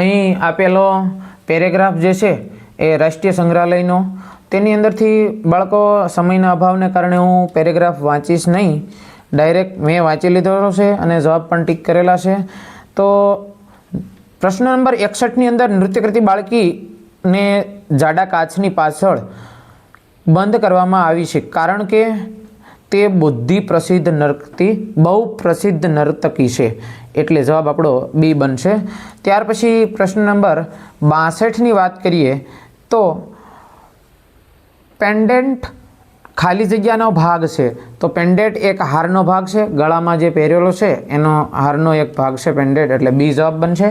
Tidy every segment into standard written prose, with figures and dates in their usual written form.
અહીં આપેલો પેરેગ્રાફ જે છે એ રાષ્ટ્રીય સંગ્રહાલયનો, તેની અંદરથી બાળકો સમયના અભાવને કારણે હું પેરેગ્રાફ વાંચીશ નહીં, ડાયરેક્ટ મેં વાંચી લીધો છે અને જવાબ પણ ટીક કરેલા છે. તો પ્રશ્ન નંબર 61ની અંદર નૃત્ય કરતી બાળકીને જાડા કાચની પાછળ બંધ કરવામાં આવી છે કારણ કે તે બહુ પ્રસિદ્ધ નર્તકી છે, એટલે જવાબ આપણો બી બનશે. ત્યાર પછી પ્રશ્ન નંબર 62ની વાત કરીએ તો પેન્ડન્ટ ખાલી જગ્યાનો ભાગ છે. તો પેન્ડન્ટ એક હારનો ભાગ છે, ગળામાં જે પહેરેલો છે એનો હારનો એક ભાગ છે પેન્ડન્ટ, એટલે બી જવાબ બનશે.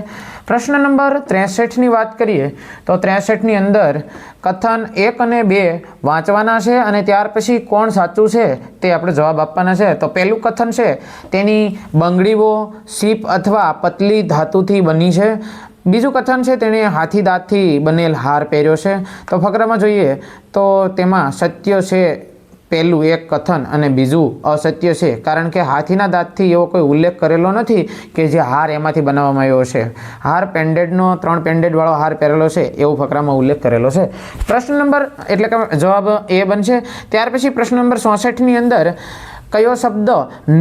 પ્રશ્ન નંબર 63ની વાત કરીએ તો 63ની અંદર કથન 1 અને 2 વાંચવાના છે અને ત્યાર પછી કોણ સાચું છે તે આપણે જવાબ આપવાના છે. તો પહેલું કથન છે તેની બંગડીઓ સીપ અથવા પતલી ધાતુથી બની છે. બીજું કથન છે તેણે હાથી દાંતથી બનેલ હાર પહેર્યો છે. તો ફકરામાં જોઈએ તો તેમાં સત્ય છે પહેલું એક કથન અને બીજું અસત્ય છે, કારણ કે હાથીના દાંતથી એવો કોઈ ઉલ્લેખ કરેલો નથી કે જે હાર એમાંથી બનાવવામાં આવ્યો છે. હાર પેન્ડેડનો 3 પેન્ડેડવાળો હાર પહેરેલો છે એવું ફકરામાં ઉલ્લેખ કરેલો છે. પ્રશ્ન નંબર એટલે કે જવાબ એ બનશે. ત્યાર પછી પ્રશ્ન નંબર 64ની અંદર કયો શબ્દ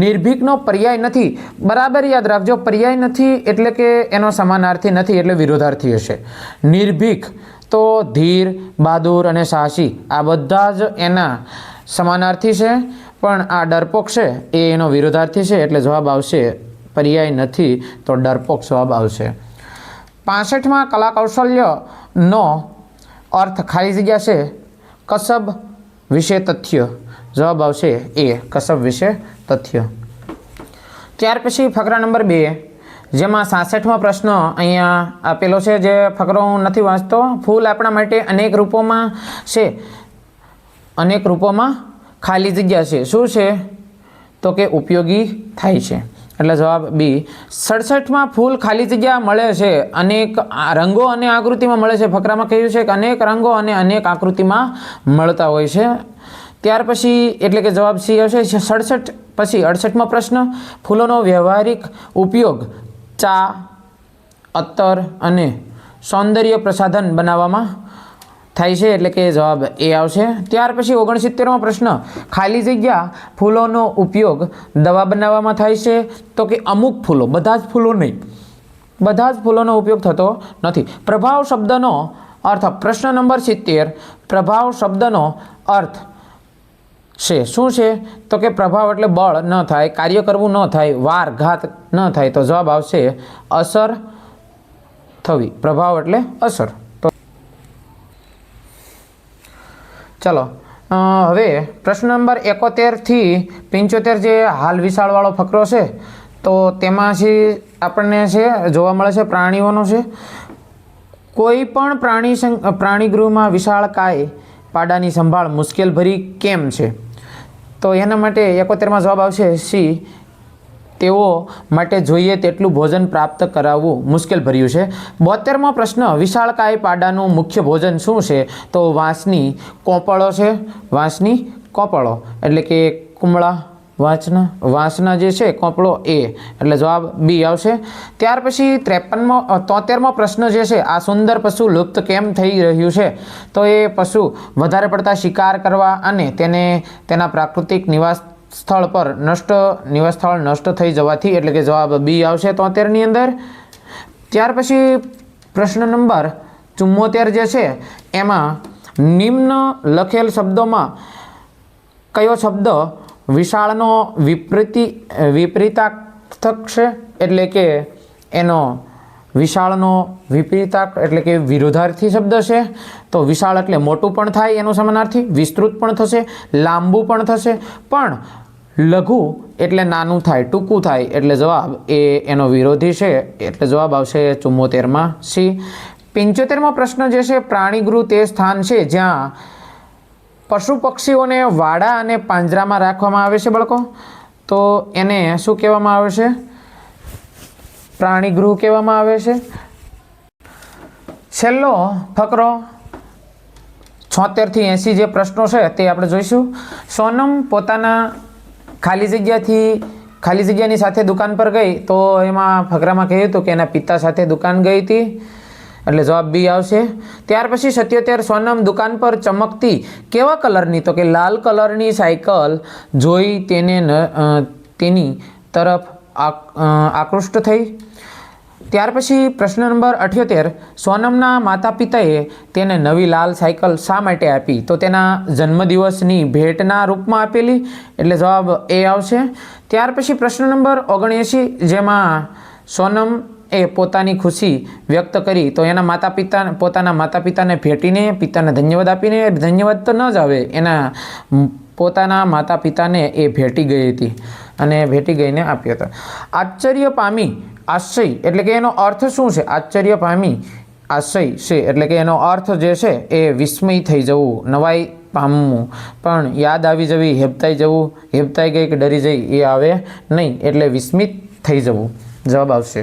નિર્ભીકનો પર્યાય નથી? બરાબર યાદ રાખજો, પર્યાય નથી એટલે કે એનો સમાનાર્થી નથી, એટલે વિરોધાર્થી હશે. નિર્ભીક તો ધીર, બહાદુર અને સાહસી આ બધા જ એના સમાનાર્થી છે, પણ આ ડરપોક છે એ એનો વિરોધાર્થી છે, એટલે જવાબ આવશે પર્યાય નથી તો ડરપોક જવાબ આવશે. 65માં કલા કૌશલ્યનો અર્થ ખાલી જગ્યા છે કસબ વિશે તથ્ય, જવાબ આવશે એ કસબ વિશે તથ્ય. ત્યાર પછી ફકરા નંબર 2 જેમાં 66મો પ્રશ્ન અહીંયા આપેલો છે, જે ફકરો હું નથી વાંચતો. ફૂલ આપણા માટે અનેક રૂપોમાં છે, અનેક રૂપોમાં ખાલી જગ્યા છે, શું છે? તો કે ઉપયોગી થાય છે, એટલે જવાબ બી. 67માં ફૂલ ખાલી જગ્યા મળે છે અનેક રંગો અને આકૃતિમાં મળે છે. ફકરામાં કહ્યું છે કે અનેક રંગો અને અનેક આકૃતિમાં મળતા હોય છે. ત્યાર પછી એટલે કે જવાબ સી આવશે. 67 પછી 68મો પ્રશ્ન ફૂલોનો વ્યવહારિક ઉપયોગ ચા, અત્તર અને સૌંદર્ય પ્રસાધન બનાવવામાં થાય છે, એટલે કે જવાબ એ આવશે. ત્યાર પછી 69મો પ્રશ્ન ખાલી જગ્યા ફૂલોનો ઉપયોગ દવા બનાવવામાં થાય છે, તો કે અમુક ફૂલો, બધા જ ફૂલો નહીં, બધા જ ફૂલોનો ઉપયોગ થતો નથી. પ્રભાવ શબ્દનો અર્થ પ્રશ્ન નંબર 70 પ્રભાવ શબ્દનો અર્થ છે શું છે? તો કે પ્રભાવ એટલે બળ ન થાય, કાર્ય કરવું ન થાય, વાર ઘાત ન થાય, તો જવાબ આવશે અસર થવી. પ્રભાવ એટલે અસર. તો ચલો હવે પ્રશ્ન નંબર 71 થી 75 જે હાલ વિશાળવાળો ફકરો છે, તો તેમાંથી આપણને છે જોવા મળે છે પ્રાણીઓનો છે. કોઈ પણ પ્રાણીગૃહમાં વિશાળકાય પાડાની સંભાળ મુશ્કેલભરી કેમ છે? તો એના માટે 71માં જવાબ આવશે સી, તેઓ માટે જોઈએ તેટલું ભોજન પ્રાપ્ત કરાવવું મુશ્કેલ ભર્યું છે. 72મો પ્રશ્ન વિશાળકાય પાડાનું મુખ્ય ભોજન શું છે? તો વાંસની કોંપળો છે, વાંસની કોંપળો એટલે કે કુમળા વાંસના જે છે કોંપળો એ, એટલે જવાબ બી આવશે. ત્યાર પછી 73મો પ્રશ્ન જે છે આ સુંદર પશુ લુપ્ત કેમ થઈ રહ્યું છે? તો એ પશુ વધારે પડતા શિકાર કરવા અને તેના પ્રાકૃતિક નિવાસ સ્થળ નષ્ટ થઈ જવાથી, એટલે કે જવાબ બી આવશે 73ની અંદર. ત્યાર પછી પ્રશ્ન નંબર 74 જે છે એમાં નિમ્ન લખેલ શબ્દોમાં કયો શબ્દ વિશાળનો વિપરીતાર્થક છે? એટલે કે એનો વિશાળનો વિપરીતાર્થ એટલે કે વિરોધાર્થી શબ્દ છે. તો વિશાળ એટલે મોટું પણ થાય એનું સમાનાર્થી, વિસ્તૃત પણ થશે, લાંબુ પણ થશે, પણ લઘુ એટલે નાનું થાય, ટૂંકું થાય, એટલે જવાબ એ એનો વિરોધી છે, એટલે જવાબ આવશે 74માં સી. 75મો પ્રશ્ન જે છે પ્રાણીગૃહ તે સ્થાન છે જ્યાં પશુ પક્ષીઓને વાડા અને પાંજરામાં રાખવામાં આવે છે બાળકો, તો એને શું કહેવામાં આવે છે? પ્રાણીગૃહ કહેવામાં આવે છે. છેલ્લો ફકરો 76 થી 80 જે પ્રશ્નો છે તે આપણે જોઈશું. સોનમ પોતાના ખાલી જગ્યાની સાથે દુકાન પર ગઈ, તો એમાં ફકરામાં કહ્યું હતું કે એના પિતા સાથે દુકાન ગઈ હતી. એટલે જવાબ બી આવશે. ત્યાર પછી 77 સોનમ દુકાન પર ચમકતી કેવા કલરની, તો કે લાલ કલરની સાયકલ જોઈ તેની તરફ આકૃષ્ટ થઈ. ત્યાર પછી પ્રશ્ન નંબર 78 સોનમના માતા પિતાએ તેને નવી લાલ સાયકલ શા માટે આપી, તો તેના જન્મદિવસની ભેટના રૂપમાં આપેલી, એટલે જવાબ એ આવશે. ત્યાર પછી પ્રશ્ન નંબર 79 જેમાં સોનમ એ પોતાની ખુશી વ્યક્ત કરી તો એના પોતાના માતા પિતાને ભેટીને પિતાને ધન્યવાદ આપીને, ધન્યવાદ તો ન જ આવે, એના પોતાના માતા પિતાને એ ભેટી ગઈ હતી અને ભેટી ગઈને આપ્યો હતો. આશ્ચર્ય પામી આશ્ચર્ય એટલે કે એનો અર્થ શું છે? આશ્ચર્ય પામી આશ્ચર્ય છે એટલે કે એનો અર્થ જે છે એ વિસ્મય થઈ જવું, નવાઈ પામવું, પણ યાદ આવી જવી, હેબતાઈ જવું, હેબતાઈ ગઈ કે ડરી જઈ એ આવે નહીં, એટલે વિસ્મિત થઈ જવું જવાબ આવશે.